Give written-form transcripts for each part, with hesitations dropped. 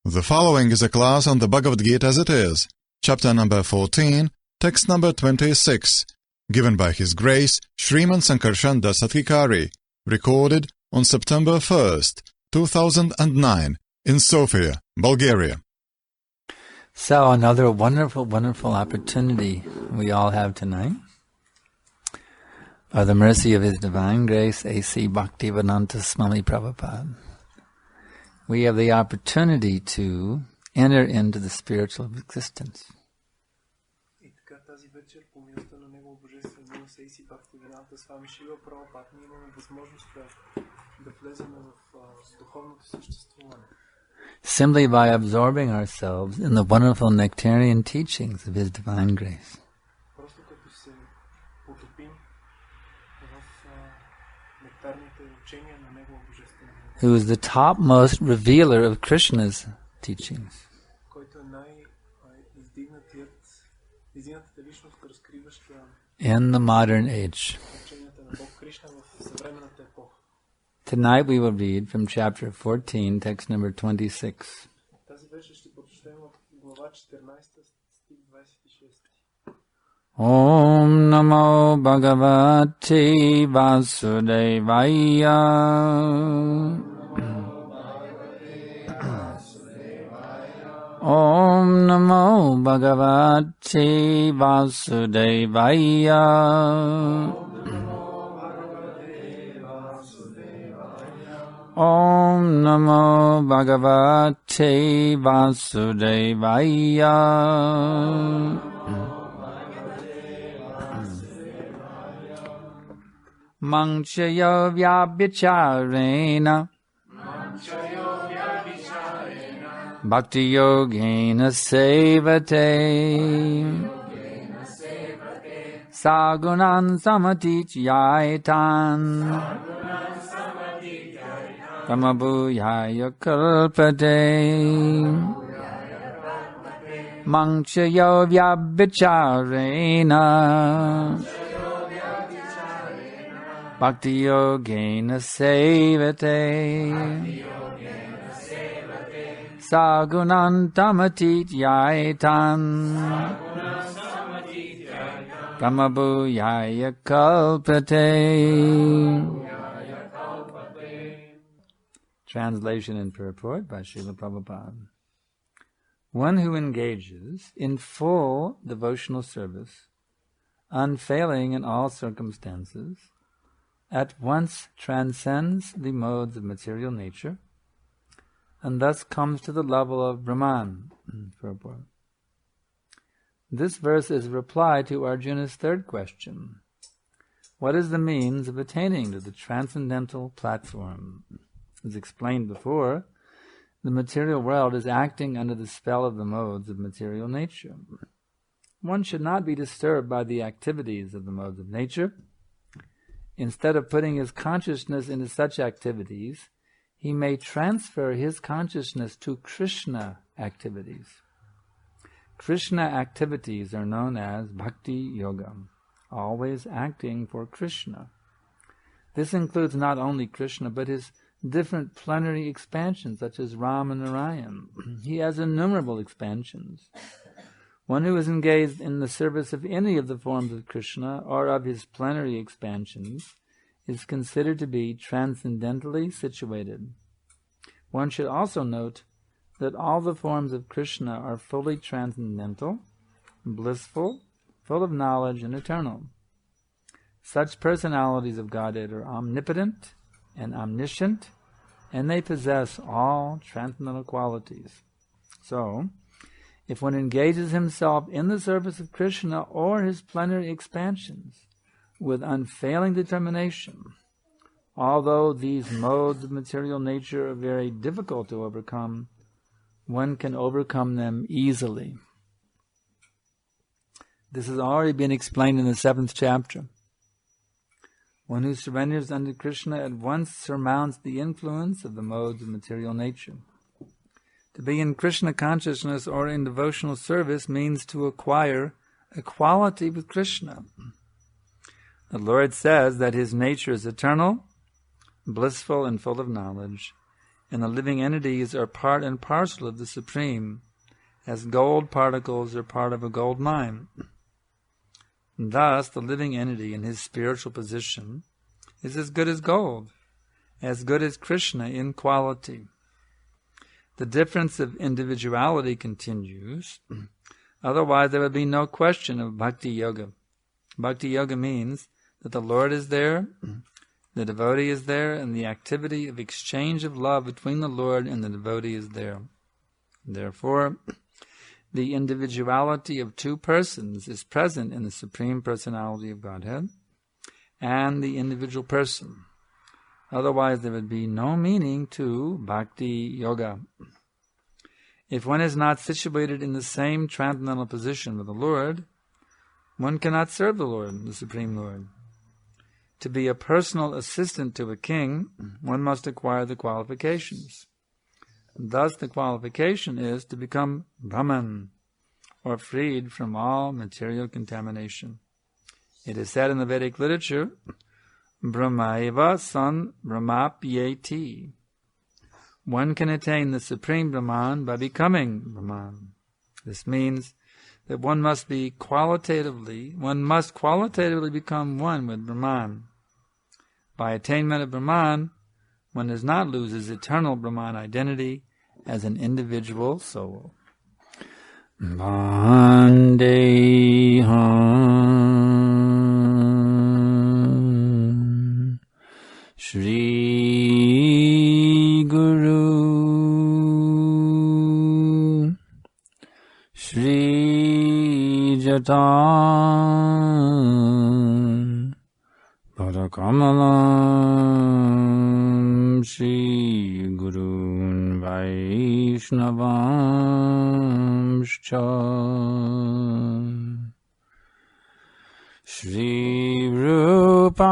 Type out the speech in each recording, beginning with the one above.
The following is a class on the Bhagavad Gita as it is, chapter number 14, text number 26, given by His Grace Sriman Sankarshan Das Adhikari, recorded on September 1st, 2009, in Sofia, Bulgaria. So another wonderful, wonderful opportunity we all have tonight. By the mercy of His Divine Grace, A.C. Bhaktivedanta Swami Prabhupada, we have the opportunity to enter into the spiritual existence. Simply by absorbing ourselves in the wonderful nectarian teachings of His Divine Grace. Who is the topmost revealer of Krishna's teachings. In the modern age. Tonight we will read from chapter 14, text number 26. Om Namo Bhagavate Vasudevaya. Om Namo Bhagavate Vasudevaya. Om Namo Bhagavate Vasudevaya. Manchaya vyabhicharena Bhakti yogena sevate Sagunan samatityaitan Kamabhuyaya kalpate Manchaya vyabhicharena Bhakti yogena sevate Sagunantamatityaitan Kamabhuyaya kalpate. Translation and purport by Srila Prabhupada. One who engages in full devotional service, unfailing in all circumstances, at once transcends the modes of material nature, and thus comes to the level of Brahman. This verse is a reply to Arjuna's third question. What is the means of attaining to the transcendental platform? As explained before, the material world is acting under the spell of the modes of material nature. One should not be disturbed by the activities of the modes of nature. Instead of putting his consciousness into such activities, he may transfer his consciousness to Krishna activities. Krishna activities are known as Bhakti Yoga, always acting for Krishna. This includes not only Krishna, but his different plenary expansions, such as Rama and Narayan. He has innumerable expansions. One who is engaged in the service of any of the forms of Krishna or of his plenary expansions is considered to be transcendentally situated. One should also note that all the forms of Krishna are fully transcendental, blissful, full of knowledge, and eternal. Such personalities of Godhead are omnipotent and omniscient, and they possess all transcendental qualities. So, if one engages himself in the service of Krishna or his plenary expansions with unfailing determination, although these modes of material nature are very difficult to overcome, one can overcome them easily. This has already been explained in the 7th chapter. One who surrenders unto Krishna at once surmounts the influence of the modes of material nature. To be in Krishna consciousness or in devotional service means to acquire equality with Krishna. The Lord says that His nature is eternal, blissful, and full of knowledge, and the living entities are part and parcel of the Supreme, as gold particles are part of a gold mine. And thus, the living entity in his spiritual position is as good as gold, as good as Krishna in quality. The difference of individuality continues, otherwise there would be no question of bhakti yoga. Bhakti yoga means that the Lord is there, the devotee is there, and the activity of exchange of love between the Lord and the devotee is there. Therefore, the individuality of two persons is present in the Supreme Personality of Godhead and the individual person. Otherwise, there would be no meaning to bhakti yoga. If one is not situated in the same transcendental position with the Lord, one cannot serve the Lord, the Supreme Lord. To be a personal assistant to a king, one must acquire the qualifications. Thus, the qualification is to become Brahman, or freed from all material contamination. It is said in the Vedic literature, Brahmaiva san Brahmapyeti. One can attain the Supreme Brahman by becoming Brahman. This means that one must qualitatively become one with Brahman. By attainment of Brahman, one does not lose his eternal Brahman identity as an individual soul. Vandeham Shri Guru Shri Jatan Padakamalam Shri Gurun Vaishnavamscha Shri Rupam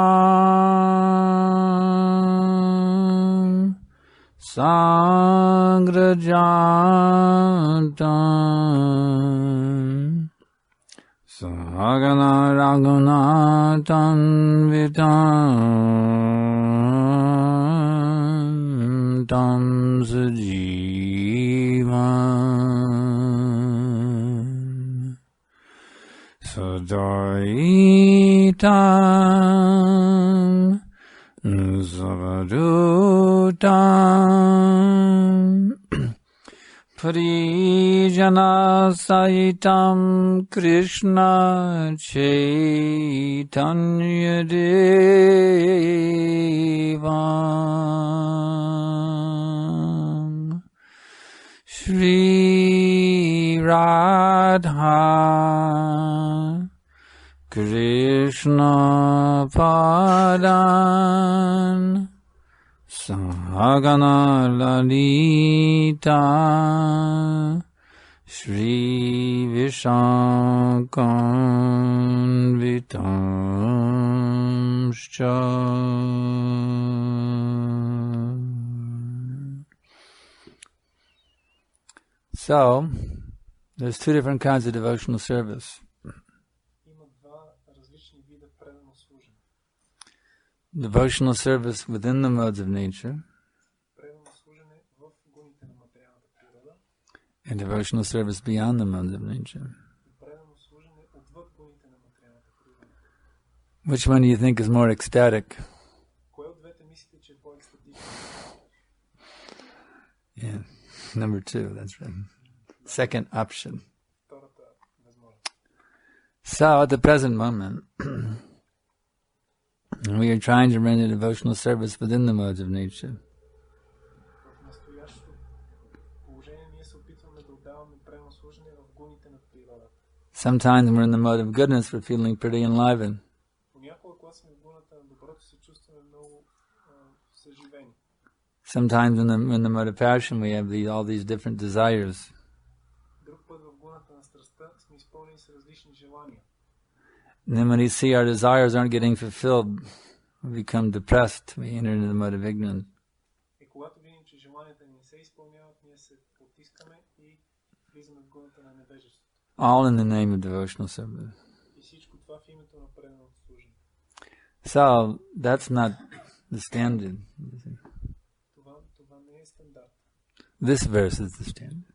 Sangrajantam Sagana Raghunatan Vitam Tam Sajivam Sadaitam Zavadutam Parijana Saitam Krishna Chaitanya Devam Shri Radha Krishna Padan Sahagana Lalita Shri Vishankanvitamscha. So, there's two different kinds of devotional service. Devotional service within the modes of nature, and devotional service beyond the modes of nature. Which one do you think is more ecstatic? Yeah, number two, that's right. Second option. So, at the present moment, we are trying to render devotional service within the modes of nature. Sometimes when we're in the mode of goodness, we're feeling pretty enlivened. Sometimes in the mode of passion, we have all these different desires. And then when we see our desires aren't getting fulfilled, we become depressed. We enter into the mode of ignorance. All in the name of devotional service. So, that's not the standard. е стандарт. This verse is the standard.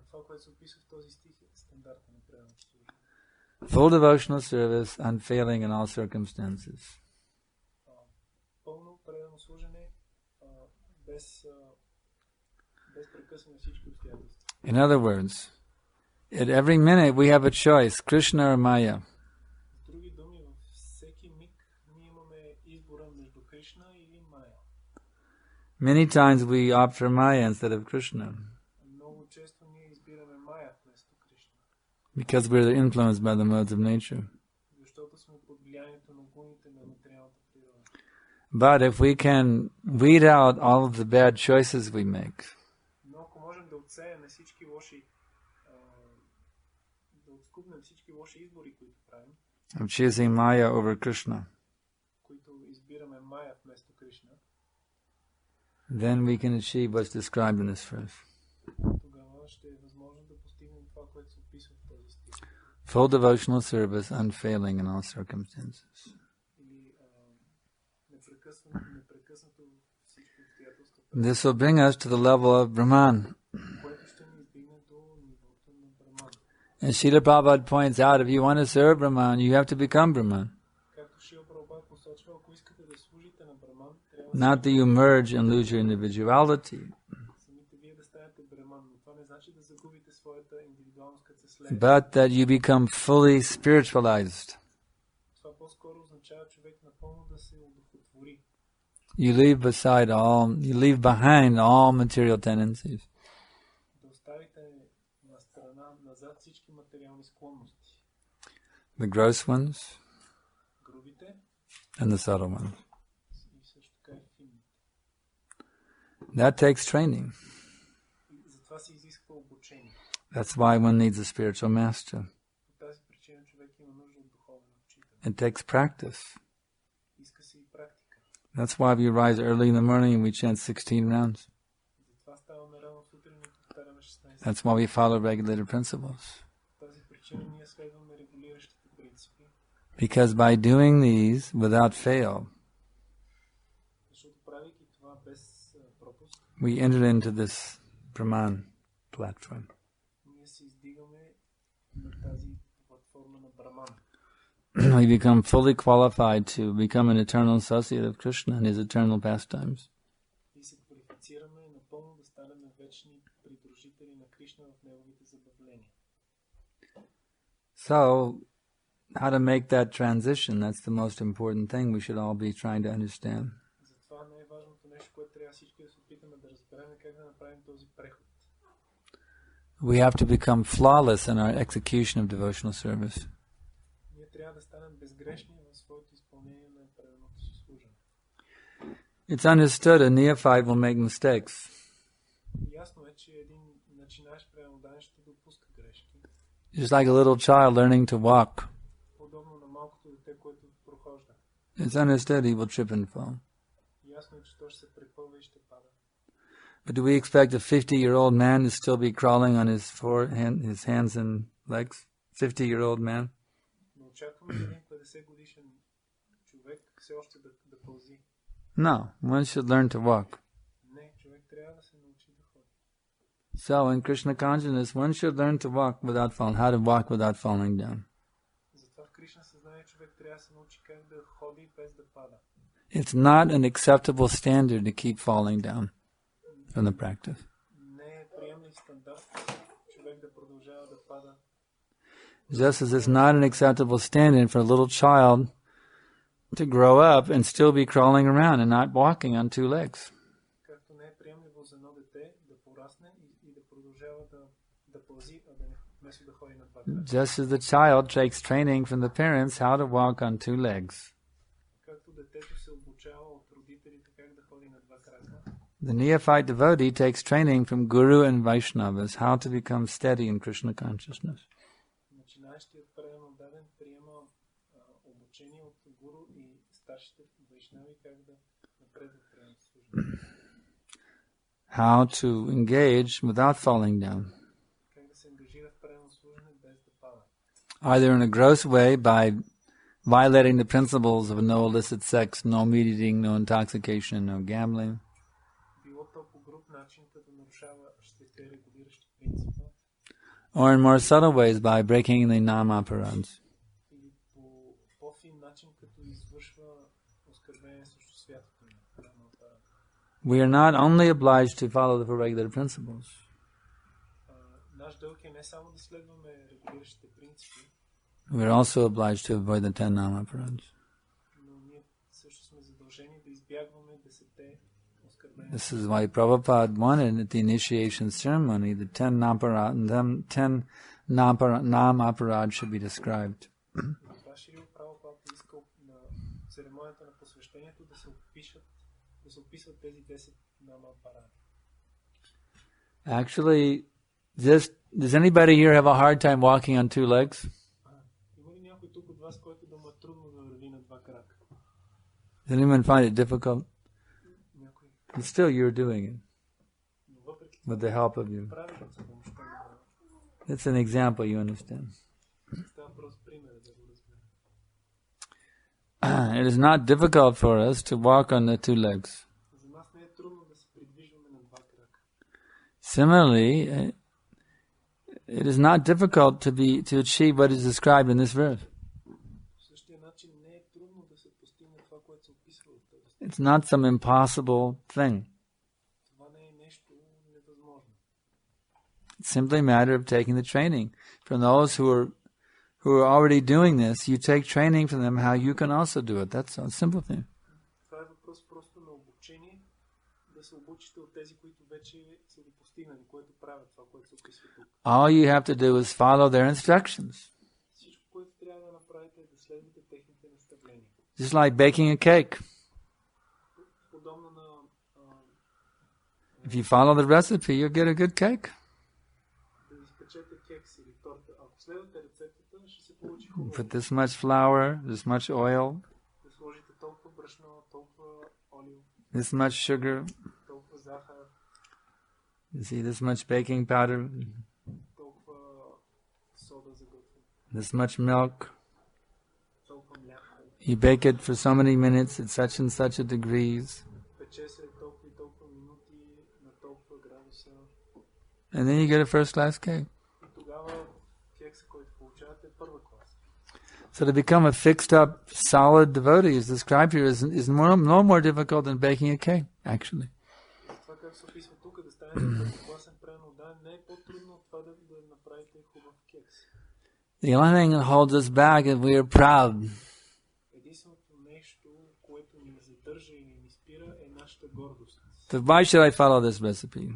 Това, което се описва в този стих е стандарта на преданото служене. Full devotional service, unfailing in all circumstances. Пълно предано служене, без прекъсване всички обстоятелства. In other words, at every minute we have a choice, Krishna or Maya. С други думи, във всеки миг ние имаме избора между Кришна или Майя. Many times we opt for Maya instead of Krishna Много често ние избираме Майя вместо Кришна. because we're influenced by the modes of nature. Защото сме под влиянието на гуните на материалната природа. But if we can weed out all of the bad choices we make, Но ако можем да отсеем всички лоши, да отскубнем всички лоши избори, които правим, of choosing Maya over Krishna, които избираме Майя вместо Кришна, then we can achieve what's described in this verse. тогава ще е възможно да постигнем това, което се описва в този стих. Full devotional service, unfailing in all circumstances. Или непрекъснато всички обстоятелства, This will bring us to the level of Brahman. което ще ни издигне до нивото на Браман. As Srila Prabhupada points out, if you want to serve Brahman, you have to become Brahman. Както Шрила Прабхупада посочва, ако искате да служите на Браман, трябва Not that you merge and lose your individuality, самите вие да станете Браман, но това не значи да загубите своята индивидуалност, като се слее. but that you become fully spiritualized. Това по-скоро означава човек напълно да се удохотвори. You leave behind all material tendencies. Да оставите на страна, назад всички материални склонности. The gross ones Грубите and the subtle ones. и също така и финните. That takes training. И затова се изисква обучение. That's why one needs a spiritual master. По тази причина човек има нужда от духовен учител. It takes practice. Иска се и практика. That's why we rise early in the morning and we chant 16 rounds. Затова ставаме рано сутрин и повтаряме 16. That's why we follow regulated principles. По тази причина ние следваме регулиращите принципи. Because by doing these without fail, Защото правейки това без пропуск, we enter into this Brahman platform. ние се издигаме на тази платформа на Браман. We become fully qualified to become an eternal associate of Krishna and his eternal pastimes. И се квалифицираме напълно да станем вечни придружители на Кришна в неговите забавления. So, how to make that transition? That's the most important thing we should all be trying to understand. Затова най-важното нещо, което трябва всички да се опитаме да разберем, е как да направим този преход. We have to become flawless in our execution of devotional service. Ние трябва да станем безгрешни в своето изпълнение на преданото си служене. It's understood a neophyte will make mistakes. Ясно е, че един начинаещ преданодавен ще допуска грешки. Just like a little child learning to walk. Подобно на малкото дете, което прохожда. It's understood he will trip and fall. Ясно е, че то ще се препълва и ще пада. But do we expect a 50-year-old man to still be crawling on his hands and legs? 50-year-old man? Но очакваме един 50 годишен човек все още да пълзи. No, one should learn to walk. Не, човек трябва да се научи да ходи. So in Krishna consciousness, one should learn to walk without falling, how to walk without falling down. Затова в Кришна съзнание човек трябва да се научи как да ходи без да пада. It's not an acceptable standard to keep falling down from the practice. Не е приемлив стандарт човек да продължава да пада. Just as it's not an acceptable standard for a little child to grow up and still be crawling around and not walking on two legs. Както не е приемливо за едно дете да порасне и да продължава да пълзи, а да не вместо да ходи на два крака. Just as the child takes training from the parents how to walk on two legs. Както детето се обучава от родителите как да ходи на два крака. The neophyte devotee takes training from Guru and Vaishnavas how to become steady in Krishna consciousness. Начинаещият преданодавен приема обучение от гуру и старшите вайшнави как да напредват преданото служение. How to engage without falling down. Как да се ангажира в преданото служение без да пада. Either in a gross way by violating the principles of no illicit sex, no meat eating, no intoxication, no gambling. Било то по регулиращи принципа. Or in more subtle ways by breaking the nama-parads. Или по по-фин начин, като извършва оскърбление срещу святото на апарат. We are not only obliged to follow the four regular principles. Наш дълг е не само да следваме регулиращите принципи, We are also obliged to avoid the 10 nama-parads. но ние също сме задължени да избягваме 10 оскърбления. This is why Prabhupada wanted at the initiation ceremony the 10 nama-aparad should be described. Това Шрила Прабхупад искал на церемонията на посвещението да се описват тези 10 nama-апарати. Actually, does anybody here have a hard time walking on two legs? Има ли някой тук от вас, който да му е трудно да върви на два крака? Does anyone find it difficult? Някой. But still, you're doing it Но въпреки with the help of you. прави с помощта на... It's an example, you understand. Става просто пример да го разберем. It is not difficult for us to walk on the two legs. За нас не е трудно да се придвижваме на два крака. Similarly, it is not difficult to achieve what is described in this verse. По същия начин не е трудно да се постигне това, което се описва от този. It's not some impossible thing. Това не е нещо невъзможно. It's simply a matter of taking the training. From those who are already doing this, you take training from them how you can also do it. That's a simple thing. Това е въпрос просто на обучение, да се обучите от тези, които вече са го постигнали, което правят това, което се описва тук. All you have to do is follow their instructions. Всичко, което трябва да направите е да следвате техните наставления. Just like baking a cake. Подобно на If you follow the recipe, you'll get a good cake. да изпечете кекс или торта. Ако следвате рецептата, ще се получи хубаво. Put this much flour, this much oil, Да сложите толкова брашно, толкова олио, this much sugar, толкова захар, you see this much baking powder, толкова сода за готвене, this much milk. толкова мляко. You bake it for so many minutes at such and such a degrees. Пече се толкова и толкова минути на толкова градуса. And then you get a first class cake. И тогава кекса, който получавате, е първа класа. So to become a fixed up, solid devotee is described here is no more difficult than baking a cake, actually. Това, как се описва тук, да станете първокласен предан отдаден, не е по-трудно от това да направите хубав кекс. The only thing that holds us back is we are proud. Единственото нещо, което ни задържа и ни спира, е нашата гордост. So why should I follow this recipe?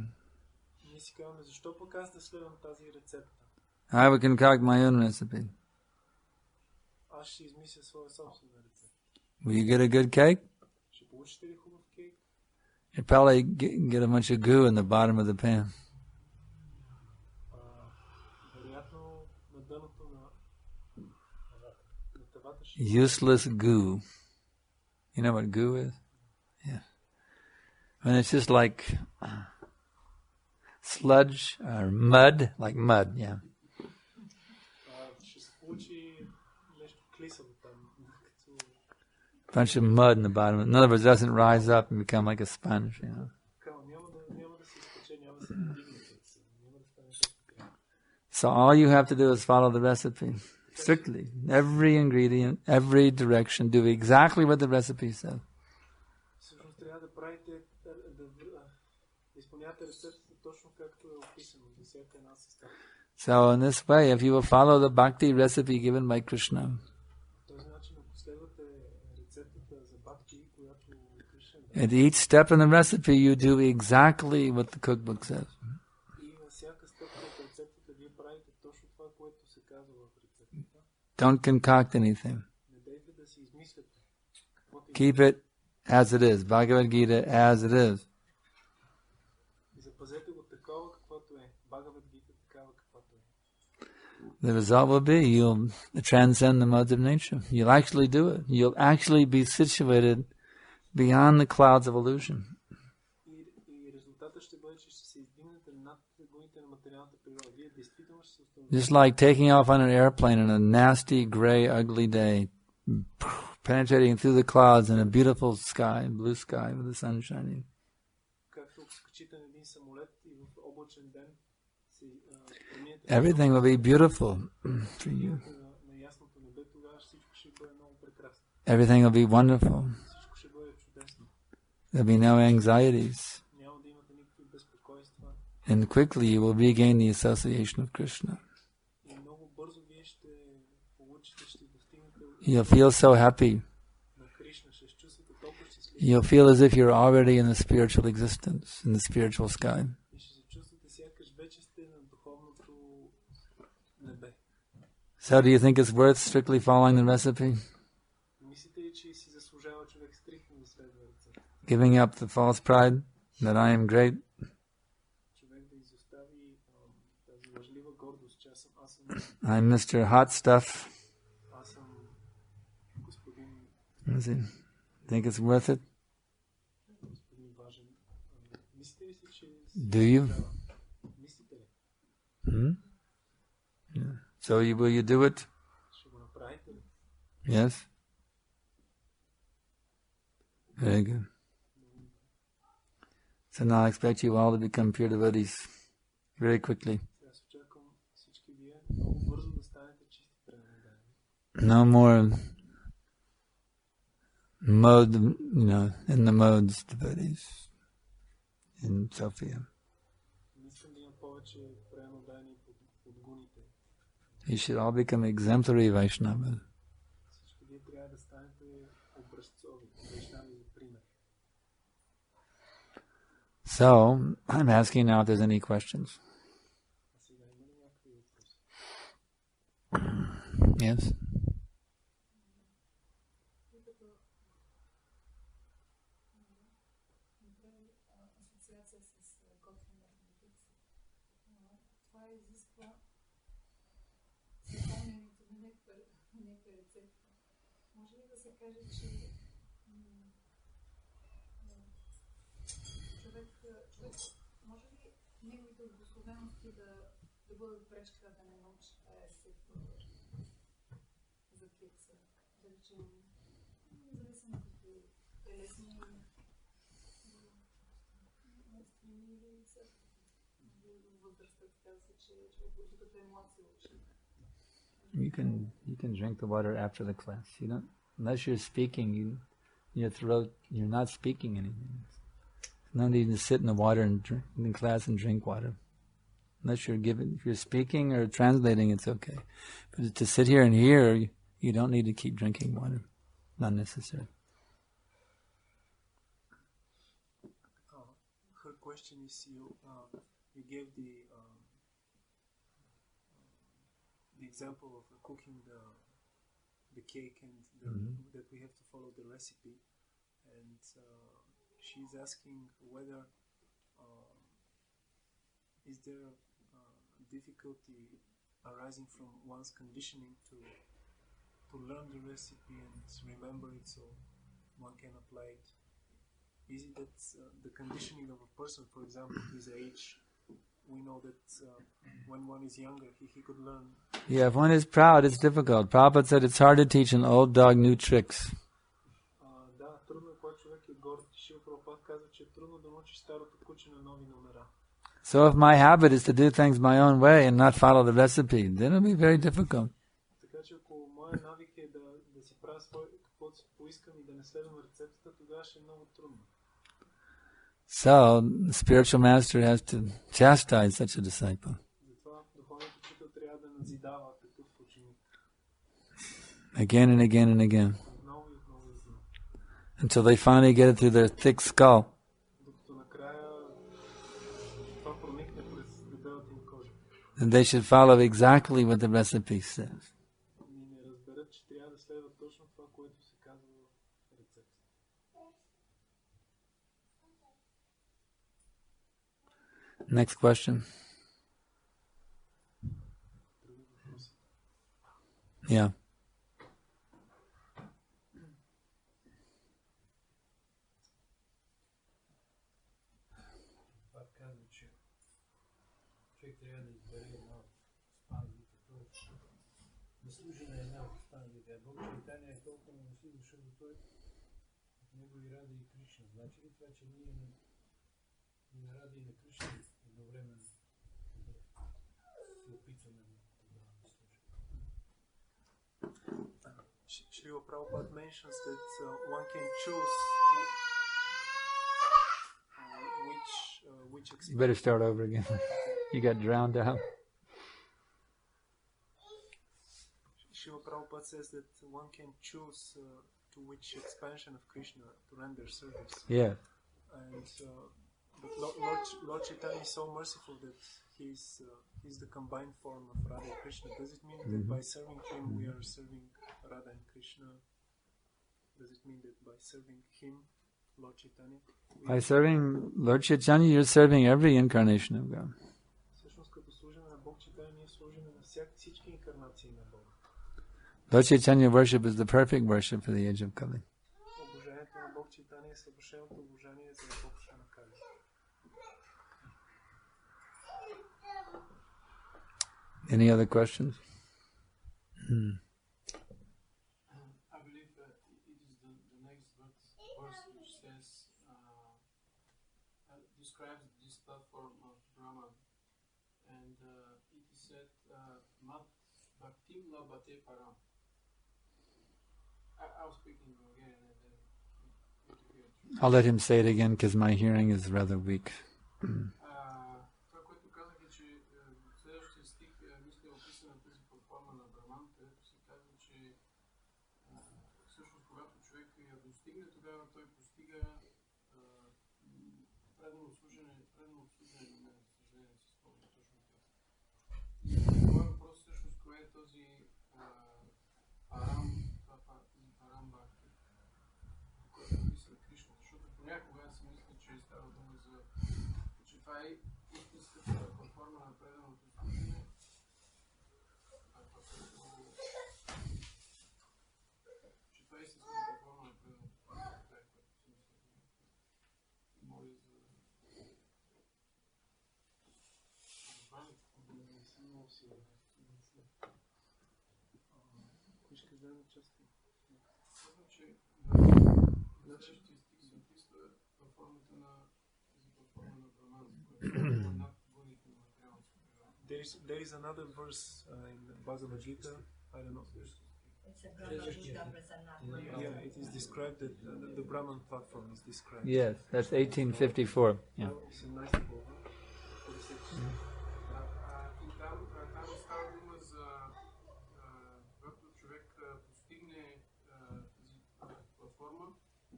Ние си казваме, защо пък аз да следвам тази рецепта? I would concoct my own recipe. Аз ще измисля своя собствена рецепта. Will you get a good cake? Ще получите ли хубав кейк? You'd probably get a bunch of goo in the bottom of the pan. Вероятно на дъното на тавата ще... Useless goo. You know what goo is? Yeah. And it's just like sludge or mud, like mud, yeah. Ще се получи нещо клисаво там. Bunch of mud in the bottom. In other words, it doesn't rise up and become like a sponge, you know. Няма да се изпече, няма да се надигне. Няма да стане така. So all you have to do is follow the recipe strictly. Every ingredient, every direction, do exactly what the recipe says. Всъщност трябва да правите, да изпълнявате рецептата точно както е описано за всяка една съставка. So in this way, if you will follow the bhakti recipe given by Krishna, Този начин, ако следвате рецептата за бхакти, която Кришна at each step in the recipe, you do exactly what the cookbook says. и на всяка стъпка от рецептата вие правите точно това, което се казва в рецептата. Don't concoct anything. Не дейте да си измисляте. Keep it as it is. Bhagavad Gita as it is. Запазете го такова, каквото е. Бхагавад Гита такава, каквато е. The result will be you'll transcend the modes of nature. You'll actually do it. You'll actually be situated beyond the clouds of illusion. И резултатът ще бъде, че ще се издигнете над гуните на материалната природа. Вие действително ще се установите. Just like taking off on an airplane on a nasty, gray, ugly day, penetrating through the clouds in a beautiful sky, blue sky with the sun shining. Както скачите на един самолет и в неурочен ден си преминете everything will be beautiful for you. на ясното небе, тогава всичко ще бъде много прекрасно. Everything will be wonderful. Всичко ще бъде чудесно. There'll be no anxieties. Няма да имате никакви безпокойства. And quickly you will regain the association of Krishna. И много бързо вие ще получите, ще достигнете You'll feel so happy. на Кришна, ще се чувствате толкова щастливи. You'll feel as if you're already in the spiritual existence, in the spiritual sky. И ще се чувствате сякаш вече сте на духовното небе. So do you think it's worth strictly following the recipe? Мислите ли, че си заслужава човек стриктно да следва рецепта? Giving up the false pride that I am great? Човек да изостави тази лъжлива гордост, че аз съм I'm Mr. Hot Stuff. аз съм господин Think it's worth it? важен. Мислите ли си, че Do you? мислите ли? Yeah. So will you do it? Ще го направите ли? Yes? Very good. So now I expect you all to become pure devotees very quickly. Аз очаквам всички вие много бързо да станете чисти преданни. No more mode, in the modes devotees in Sophia. Не искам да има повече преданни под гуните. You should all become exemplary Vaishnavas. Всички вие трябва да станете образцови, вайшнави за пример. So, I'm asking now if there's any questions. Сега има ли някакви въпроси? Yes? Асоциация с готвене на пица. Това изисква запомнянето на някаква рецепта. Може ли да се каже, че човек може ли неговите обусловености да бъдат пречка да не научи тази рецепта за кекса? Да речем, независимо какви телесни You can drink the water after the class. You don't, unless you're speaking, your throat, you're not speaking anything. No need to sit in the water and drink in class and drink water. Unless if you're speaking or translating, it's okay. But to sit here and hear, you don't need to keep drinking water. Not necessary. Her question is you gave the example of cooking the cake and that we have to follow the recipe, and she's asking whether is there difficulty arising from one's conditioning to learn the recipe and remember it so one can apply it. Is it that the conditioning of a person, for example, his age, we know that when one is younger, he could learn. Yeah, if one is proud, it's difficult. Prabhupada said it's hard to teach an old dog new tricks. Да, трудно е, когато човек е горд. Шрила Прабхупада казва, че е трудно да научиш старото куче на нови номера. So if my habit is to do things my own way and not follow the recipe, then it'll be very difficult. Така че ако моя навик е да си правя каквото си поискам и да не следвам рецептата, тогава ще е много трудно. So the spiritual master has to chastise such a disciple. Затова духовният учител трябва да назидава такъв ученик. Again and again and again. Отново и отново и отново. Until they finally get it through their thick skull. Докато накрая това проникне през дебелата им кожа. And they should follow exactly what the recipe says. И не разберат, че трябва да следват точно това, което се казва в рецепта. Next question. Yeah. Служене една от останалите. Бог читание е толкова не си, защото той от него и ради и Кришна. Значи ли това, че ние не ради и на Кришна едновременно? Srila Prabhupada mentions that one can choose which You better start over again. You got drowned out. Srila Prabhupada says that one can choose to which expansion of Krishna to render service. Yeah. And but Lord Chaitanya is so merciful that he's the combined form of Radha and Krishna. Does it mean that by serving him we are serving Radha and Krishna? Does it mean that by serving him, Lord Chaitanya? By serving Lord Chaitanya, you're serving every incarnation of God. Всъщност като служене на Бог Чайтания, ние служене на всички инкарнации на Бога. Lord Chaitanya worship is the perfect worship for the age of Kali. Обожанието на Бог Чайтания е съвършеното обожание за епохата на Кали. Any other questions? I believe that it is the next verse which says, describes this platform of Brahman, and it is said, Mat Bhaktim Labate Param. I was speaking Bulgarian and then I'll let him say it again because my hearing is rather weak. Това, което казах е, че следващия стих мисля описана тази платформа на Браман, където се казва, че всъщност когато човек я достигне, тогава той постига предано служене, на съжаление си спомня точно това. Това е въпрос всъщност, кое е този парамба, който е описан Кришна, защото понякога аз си мисля, че става дума за, че това е истинската платформа на преданото служене, че това е истинската платформа на преданото служене, това е което си мисля. Моля за... Не съм много сигурен. Кой ще даде части? Казвам, че следващия стих се описва във формата на тази платформа на Браман, която е над бъдните на материалното природа. There is another verse in Bhagavad Gita. I don't know. Yeah, it is described that the Brahman platform is described. Yes, that's 1854. Yeah. It's a nice book. И там става дума за когато човек постигне тази платформа,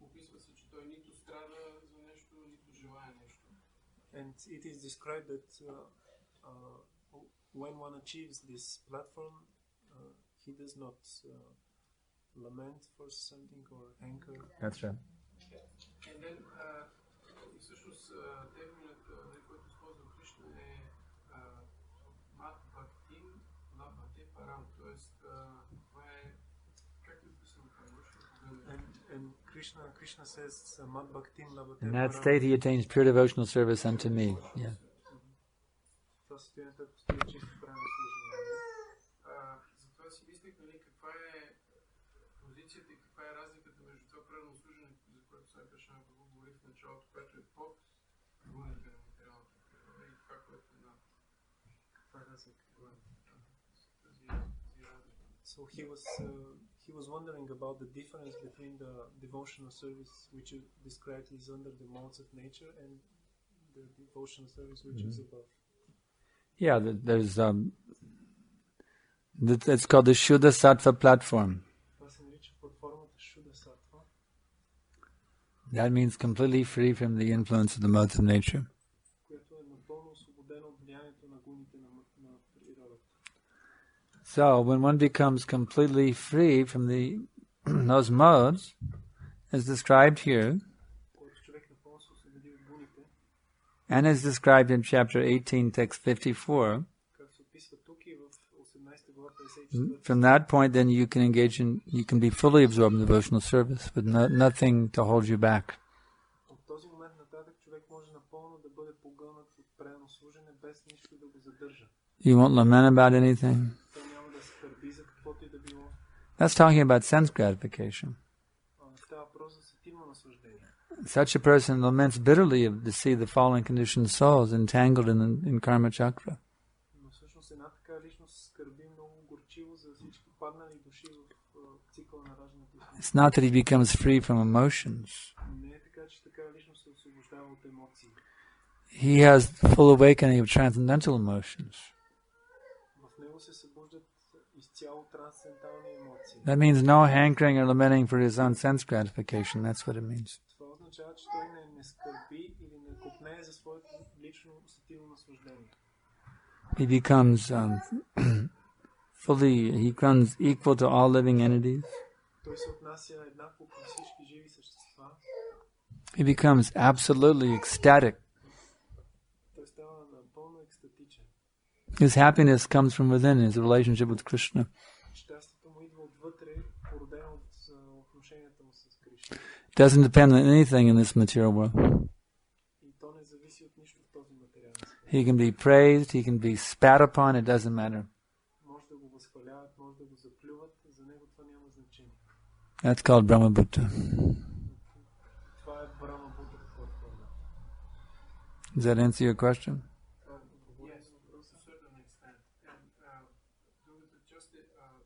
описва се, че той нито страда за нещо, нито желая нещо. And it is described that when one achieves this platform, he does not lament for something or anger. That's right. And then, и всъщност терминът, който използва Кришна е Мат Бхактим Лабате Парам, т.е. това е, как е описано това? And Krishna says, Mad Bhaktim Labate In that state he attains pure devotional service unto me. Yeah. Това състояние той постига чисто правилно служение. Затова си мислех, каква е позицията и каква е разликата между това правилно служене, за което Санкаршан Дас говори в началото, което е под гуните на материалната природа и това, което е над. Каква е разлика? So he was wondering about the difference between the devotional service which is described is under the modes of nature and the devotional service which is above. Yeah, there's it's called the Shuddha Sattva platform. Това се нарича платформата Shuddha Sattva. That means completely free from the influence of the modes of nature. Което е напълно освободено от влиянието на гуните на природата. So when one becomes completely free from those modes, as described here, and as described in chapter 18, text 54, from that point then you can engage in, you can be fully absorbed in devotional service with nothing to hold you back. You won't lament about anything. That's talking about sense gratification. Such a person laments bitterly to see the fallen conditioned souls entangled in karma chakra. всъщност една така личност скърби много горчиво за всички паднали души в цикъла на раждането. It's not that he becomes free from emotions. Не е така, че така личност се освобождава от емоции. He has full awakening of transcendental emotions. В него се събуждат изцяло трансцендентални емоции. That means no hankering or lamenting for his own sense gratification. That's what it means. Това означава, че той не скърби или не копнее за своето лично сетивно наслаждение. He becomes he becomes equal to all living entities. Той се отнася еднакво към всички живи същества. He becomes absolutely ecstatic. Той става напълно екстатичен. His happiness comes from within, his relationship with Krishna. Щастието му идва отвътре, породено от отношенията му с Кришна. It doesn't depend on anything in this material world. И то не зависи от нищо в този материален свят. He can be praised, he can be spat upon, it doesn't matter. Може да го възхваляват, може да го заплюват, за него това няма значение. That's called Brahma Bhutta. Това е Брахма Бута в форма. Does that answer your question? Yes, to a certain extent. And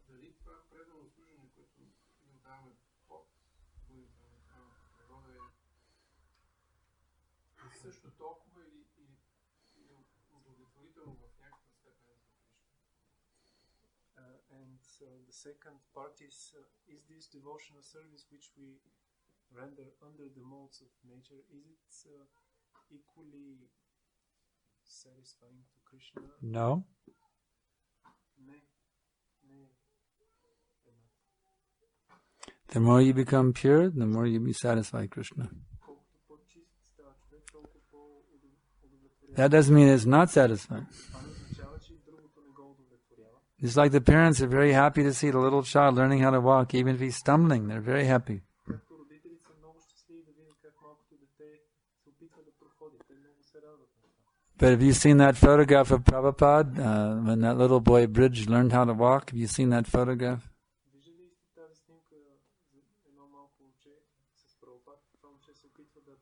дали това предано служене, което ни даваме под будата на природа е също толкова или удовлетворително в някаква степен за Кришна? And the second part is this devotional service which we render under the modes of nature, is it equally satisfying to Krishna? No. Не. The more you become pure, the more you be satisfied, Krishna. Колкото по-чист става човек, толкова по-удовлетворява. That doesn't mean it's not satisfying. Това не означава, че другото не го удовлетворява. It's like the parents are very happy to see the little child learning how to walk, even if he's stumbling. They're very happy. Както родителите са много щастливи да видят как малкото дете се опитва да проходи. Те много се радват на това. But have you seen that photograph of Prabhupada when that little boy Bridge learned how to walk? Have you seen that photograph? Виждали ли сте тази снимка за едно малко момче с Прабхупад? Това момче се опитва да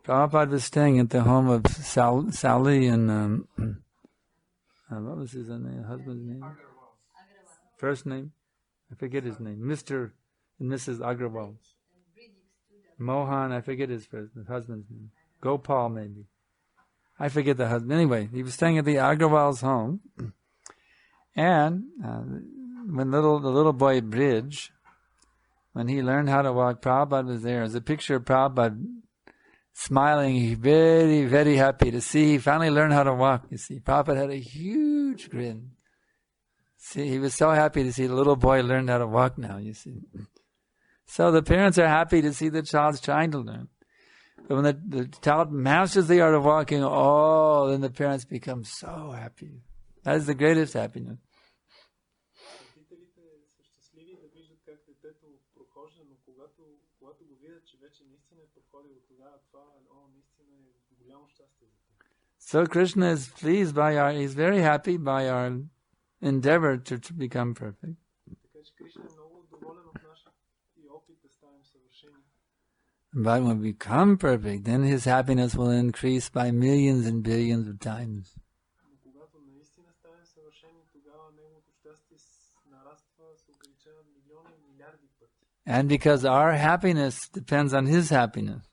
Prabhupada was staying at the home of Sally and what was his name? Husband's name? First name? I forget his name. Mr. and Mrs. Agrawal. Mohan, I forget his husband's name. Gopal, maybe. I forget the husband. Anyway, he was staying at the Agrawal's home, and when the little boy Bridge, when he learned how to walk, Prabhupada was there. There's a picture of Prabhupada smiling, very, very happy to see he finally learned how to walk. You see, Prabhupada had a huge grin. See, he was so happy to see the little boy learn how to walk now, you see. So the parents are happy to see the child's trying to learn. But when the child masters the art of walking, then the parents become so happy. That is the greatest happiness. Родителите са щастливи да виждат как детето прохожда, но когато го видят, че вече наистина е проходило, тогава това наистина е голямо щастие за тях. So Krishna is pleased he's very happy by our endeavor to become perfect. Така че Кришна е много доволен от нашия опит да станем съвършени. But when we become perfect, then his happiness will increase by millions and billions of times. Но когато наистина станем съвършени, тогава неговото щастие нараства, се увеличава милиони и милиарди пъти. And because our happiness depends on his happiness,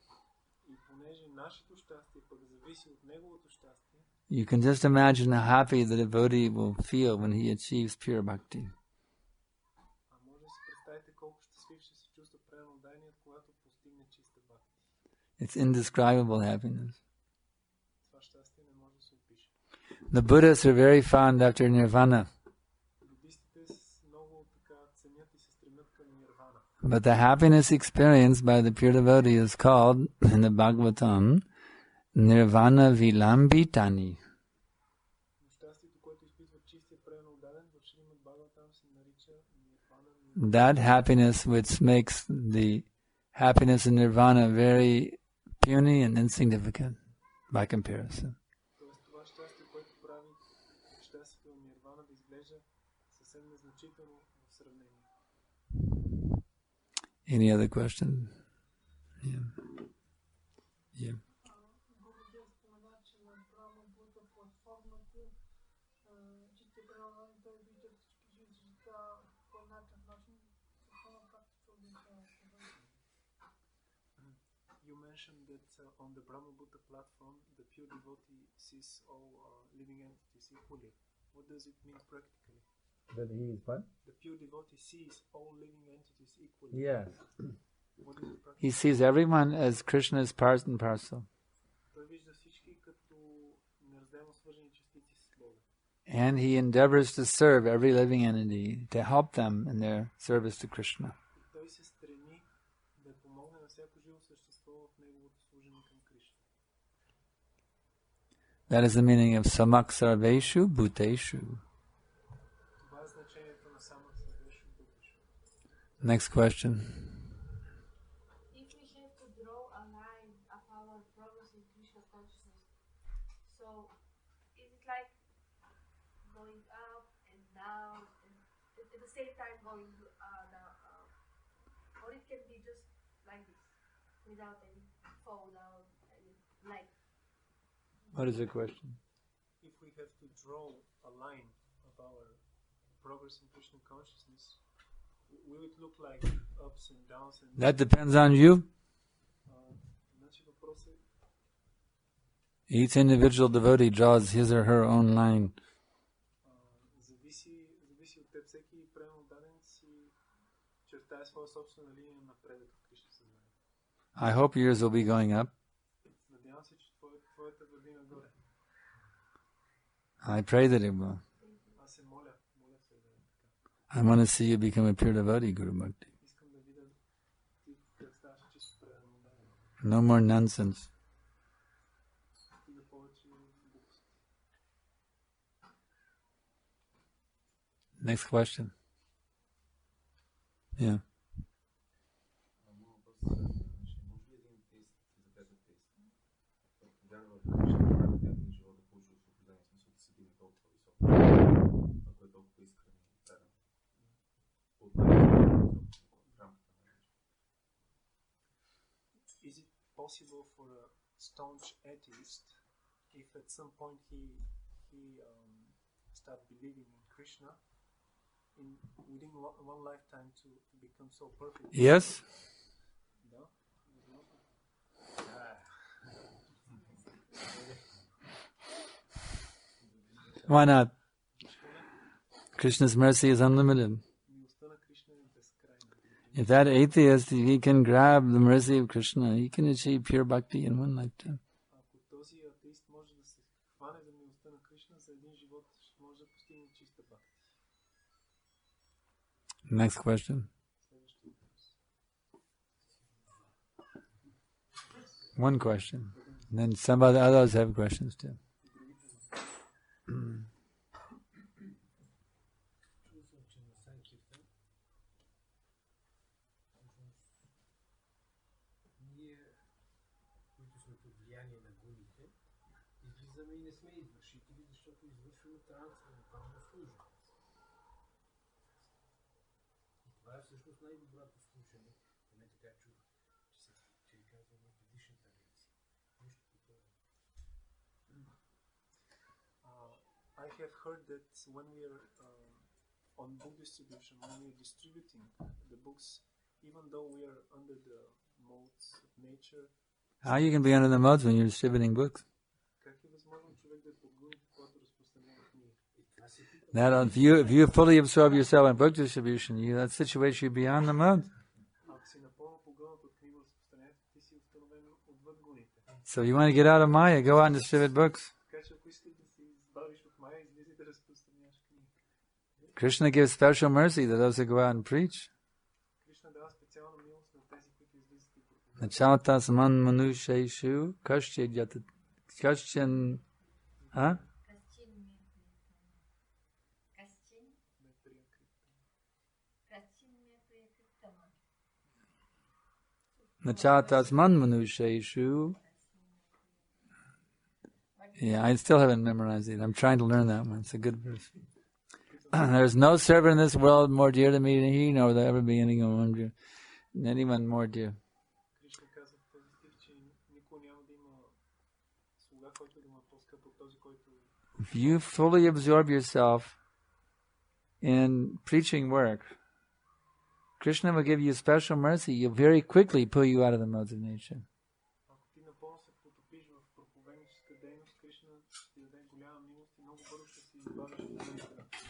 И понеже нашето щастие пък зависи от неговото щастие, you can just imagine how happy the devotee will feel when he achieves pure bhakti. а може да си представите колко щастлив ще се чувства преданодайният, когато постигне чиста бхакти. It's indescribable happiness. Това щастие не може да се опише. The Buddhists are very fond after nirvana, Буддистите много така ценят и се стремят към нирвана. but the happiness experienced by the pure devotee is called, in the Bhagavatam, nirvana vilambitani. Но щастието, което изпитва чистия преданодаден, в Шримад Бхагаватам се нарича нирвана. That happiness which makes the happiness in nirvana very puny and insignificant by comparison. Тоест това щастие, което прави щастието на нирвана да изглежда съвсем незначително в сравнение. Any other question? Yeah. Yeah. Благодаря, спомена, че на Брахма Бута платформата You mentioned that on the Brahma Buddha platform, the pure devotee sees all living entities equally. What does it mean practically? That he is what? The pure devotee sees all living entities equally. Yes. What is the He sees everyone as Krishna's part and parcel. Той вижда всички като неразделно свързани частици с Бога. And he endeavors to serve every living entity, to help them in their service to Krishna. Той се стреми да помогне на всяко живо същество в неговото служене към Кришна. That is the meaning of samak sarveshu bhuteshu. Това е значението на самак сарвешу бутешу. Next question. If we have to draw a line of our progress in Krishna consciousness, so is it like going up and down and at the same time going down, or it can be just like this without any fall down, like. What is the question? If we have to draw a line of our progress in Krishna consciousness, will it look like ups and downs? And That depends on you. Значи въпросът е, Each individual devotee draws his or her own line. зависи от теб. Всеки приема даден си чертае своя собствена линия на напредък в Кришна съзнание. I hope yours will be going up. Надявам се, че твоята върви нагоре. I pray that it will. Аз се моля се да е така. I want to see you become a pure devotee, Guru Bhakti. Искам да видя ти как ставаш чисто предано даден. No more nonsense. Стига повече глупости. Next question. Yeah. Is it possible for a staunch atheist, if at some point he start believing in Krishna, within one lifetime to become so perfect? Yes? No? Why not? Krishna's mercy is unlimited. Милостта на Кришна е безкрайна. If that atheist, if he can grab the mercy of Krishna, he can achieve pure bhakti in one lifetime. Ако този атеист може да се хване за милостта на Кришна, за един живот ще може да постигне чиста бхакти. Next question. Следващия въпрос. One question. Then some other others have questions too. Чувствам, че на Санкиртан ние, които сме под влияние на гуните, излизаме и не сме извършители, защото извършваме трансцендентално служене. И това е всъщност най-доброто слушане, поне така чух, че ви казвам на предишната лекция. Нещо такова. I have heard that when we are on book distribution, when we are distributing the books, even though we are under the modes of nature, How you can be under the modes when you're distributing books? как е възможно човек да е под гуните, когато разпространява книги? That if you fully absorb yourself in book distribution, that situation you're beyond the modes. Ако си напълно погълнат от книго разпространението, ти си установен отвъд гуните. So you want to get out of Maya, go out and distribute books. Така че ако искаш да се избавиш от Майя, излизай да разпространяваш книги. Krishna gives special mercy to those who go out and preach. Кришна дава специална милост на тези, които излизат и проповядват. Nachaltas man manusheshu kashchen Nachaltas man manusheshu. Yeah, I still haven't memorized it. I'm trying to learn that one. It's a good verse. There's no servant in this world more dear to me than he, nor will there ever be anyone more dear. Кришна казва в този стих, че никога няма да има слуга, който да му е по-скъп от този, който... If you fully absorb yourself in preaching work, Krishna will give you special mercy. He'll very quickly pull you out of the modes of nature.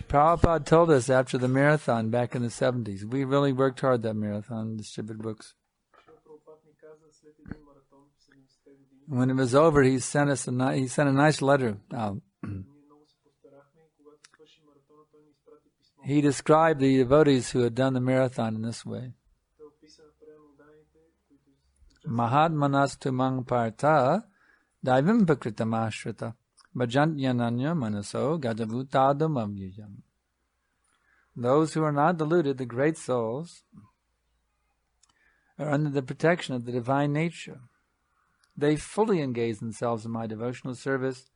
Prabhupada told us after the marathon back in the 70s. We really worked hard that marathon, distributed books. When it was over, he sent us a nice letter out. He described the devotees who had done the marathon in this way. Mahatmanastu mang partha daivim pakritam ashrita bhajantyananya manaso gadavutadam avyayam. Those who are not deluded, the great souls, are under the protection of the divine nature. They fully engage themselves in my devotional service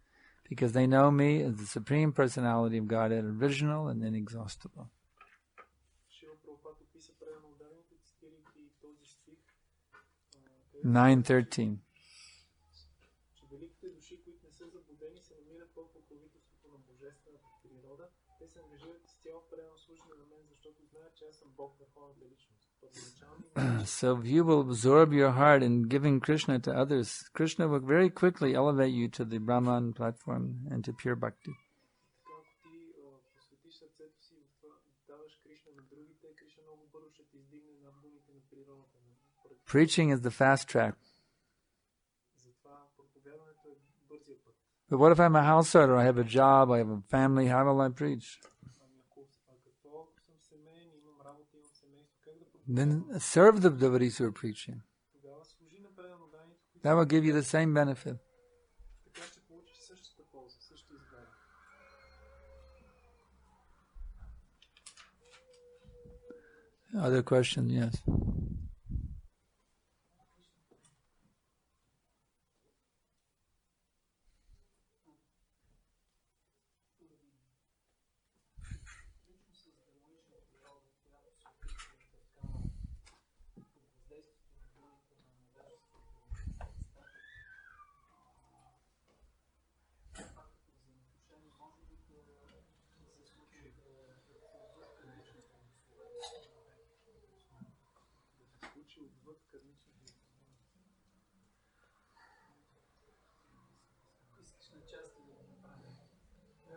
because they know me as the Supreme Personality of Godhead, original and inexhaustible. 9:13. So if you will absorb your heart in giving Krishna to others, Krishna will very quickly elevate you to the Brahman platform and to pure bhakti. Preaching is the fast track. But what if I'm a householder, or I have a job, I have a family, how will I preach? Then serve the devotees who are preaching. That will give you the same benefit. Other question, yes.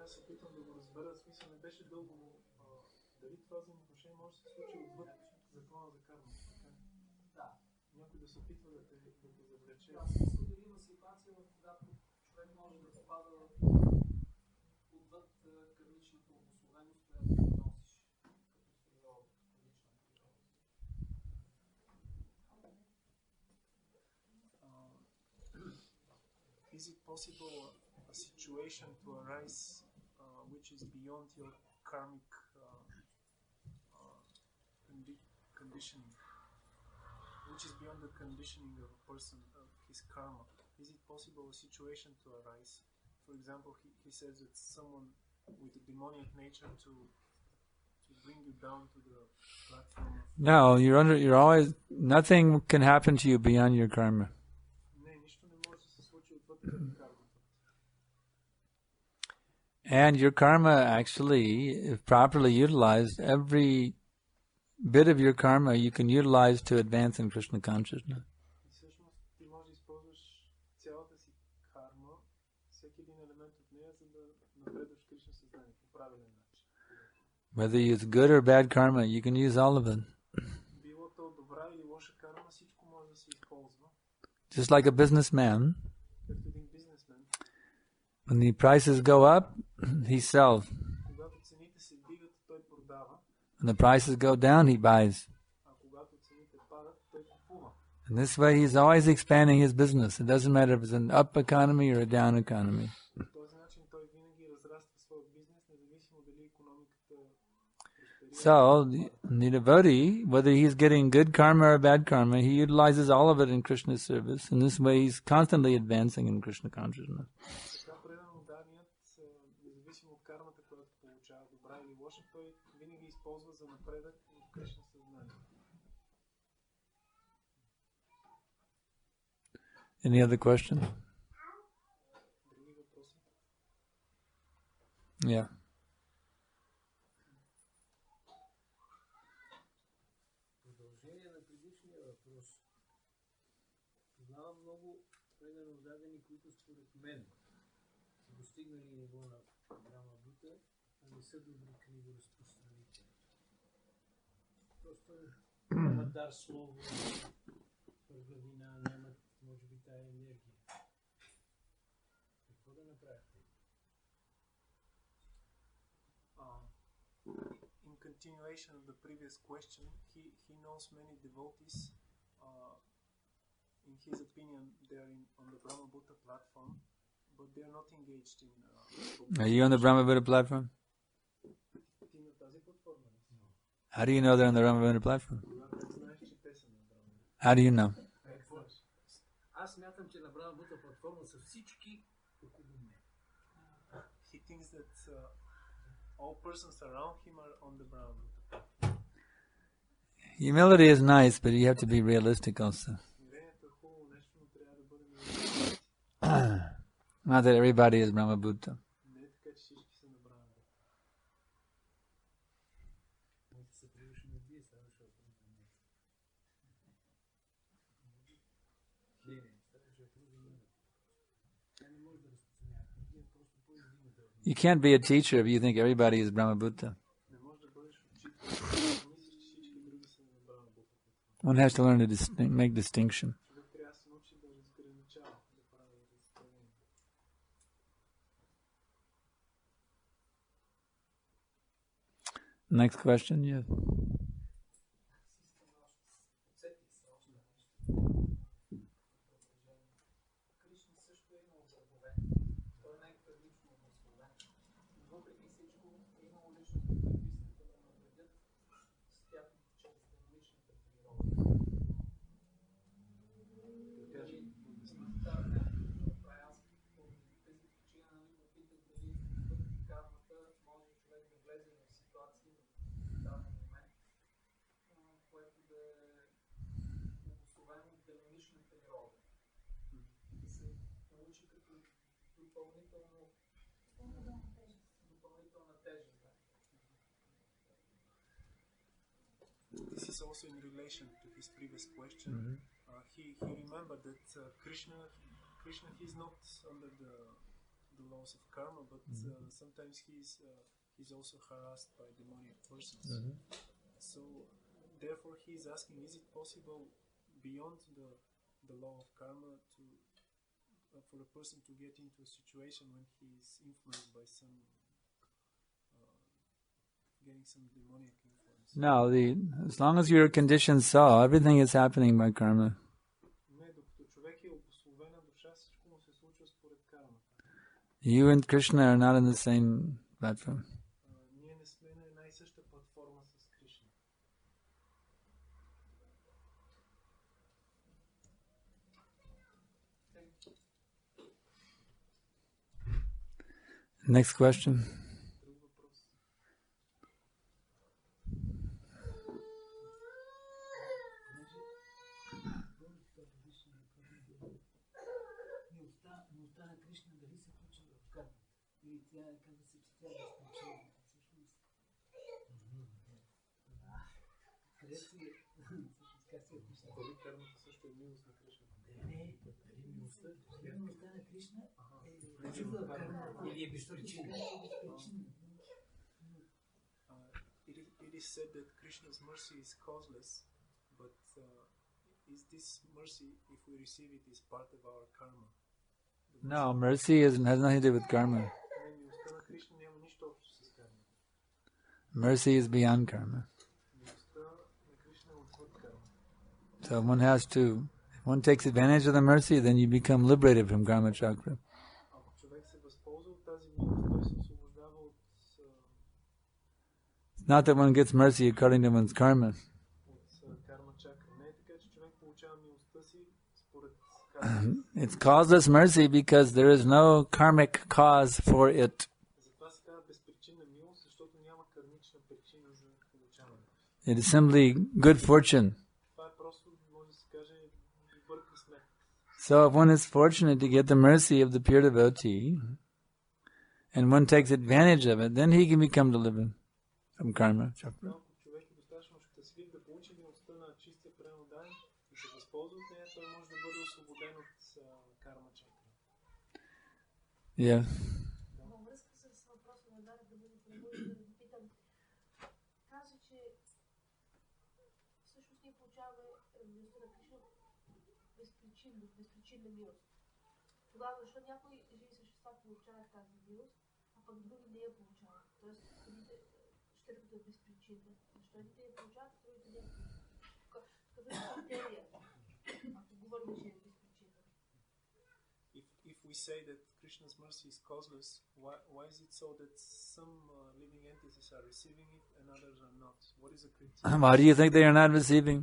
Аз опитвам да го разбера, в смисъл не беше дълго, дали това взаимоотношение може да се случи отвъд закона за кармата. Да. Някой да се опитва да те завлече. Да, смисъл дали има ситуация, когато човек може да попада отвъд кармичната обусловеност, която носиш като природа, кармична природа. Is it possible a situation to arise which is beyond your karmic conditioning, which is beyond the conditioning of a person, of his karma? Is it possible a situation to arise? For example, he says that someone with a demoniac nature to bring you down to the platform. No, you're always, nothing can happen to you beyond your karma. And your karma, actually, if properly utilized, every bit of your karma you can utilize to advance in Krishna consciousness. Whether it's good or bad karma, you can use all of it. Just like a businessman. When the prices go up, he sells. When the prices go down, he buys. And this way he's always expanding his business. It doesn't matter if it's an up economy or a down economy. So, the devotee, whether he's getting good karma or bad karma, he utilizes all of it in Krishna's service. In this way, he's constantly advancing in Krishna consciousness. Any other question? Yeah. Продължение на предишния въпрос. Познавам много предано дадени, които според мен са достигнали ниво на Брама Бута са добри книго-разпространители. Просто нямат дар слово, първавина, нямат, може би, тая енергия. Какво да направят? In continuation of the previous question, he knows many devotees. In his opinion, they are on the Brahma Buddha platform, but they are not engaged in. Are you on the Brahma Buddha platform? How do you know they're on the Brahma Buddha platform? How do you know? Аз смятам, че на Брахма Будда платформа са всички около мен. He thinks that all persons around him are on the Brahma Buddha. Humility is nice, but you have to be realistic also. Not that everybody is Brahma Buddha. You can't be a teacher if you think everybody is Brahma Buddha. One has to learn to make distinction. Next question, yes. This is also in relation to his previous question. He remembered that Krishna he's not under the laws of karma, but sometimes he's also harassed by demonic persons. So therefore he is asking, is it possible beyond the law of karma to for a person to get into a situation when he is influenced by some getting some demonic influence? No, as long as your conditions so, everything is happening by karma. You and Krishna are not in the same platform. Next question. It is said that Krishna's mercy is causeless, but is this mercy, if we receive it, is part of our karma? No, mercy has nothing to do with karma. Mercy is beyond karma. So one has to, if one takes advantage of the mercy, then you become liberated from karma chakra. It's not that one gets mercy according to one's karma. It's causeless mercy because there is no karmic cause for it. It is simply good fortune. So if one is fortunate to get the mercy of the pure devotee, and one takes advantage of it, then he can become delivered from karma chakra. Yeah. подарък да бъде премуден, да ви питам. Каза, че всъщност ние получаваме милостта на Кришна безпричинна милост. Тогава защо някои живи същества получават тази милост, а пък други не я получават? Тоест, щедрата е безпричинна. Защо едните я получават, а другите не я получават? Какъв е критерия, ако говорим, че е безпричинна? If we say that Krishna's mercy is causeless, why is it so that some living entities are receiving it and others are not? What is the criteria? Why do you think they are not receiving?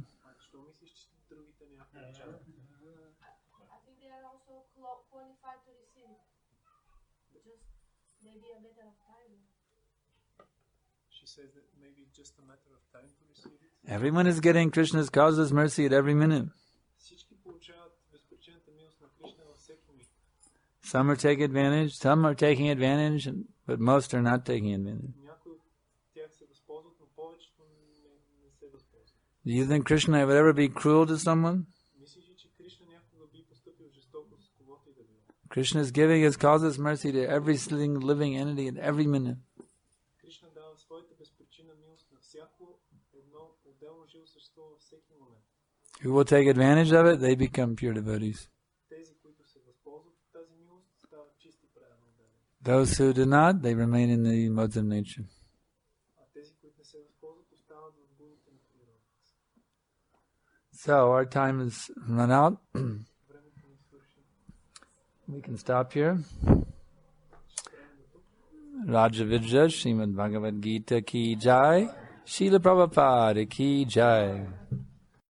Що мислиш, че другите не я получават? I think they are also qualified to receive it. Just maybe a matter of time. She says that maybe it's just a matter of time to receive it. Everyone is getting Krishna's causeless mercy at every minute. Всички получават безпричинната милост на Кришна във всеки миг. Some are taking advantage, some are taking advantage, but most are not taking advantage. Някои от тях се възползват, но повечето не се възползват. Do you think Krishna would ever be cruel to someone? Мислиш ли, че Кришна някога би постъпил жестоко с когото и да било? Krishna is giving his causeless mercy to every living entity at every minute. Кришна дава своята безпричинна милост на всяко едно отделно живо същество във всеки момент. Who will take advantage of it, they become pure devotees. Тези, които се възползват от тази милост, стават чисти праведно отдадени. Those who do not, they remain in the modes of nature. А тези, които не се възползват, остават в гуните на природата. So our time is run out. Времето ни свърши. We can stop here. Raja Vidya Srimad Bhagavad Gita ki jai. Srila Prabhupada ki jai.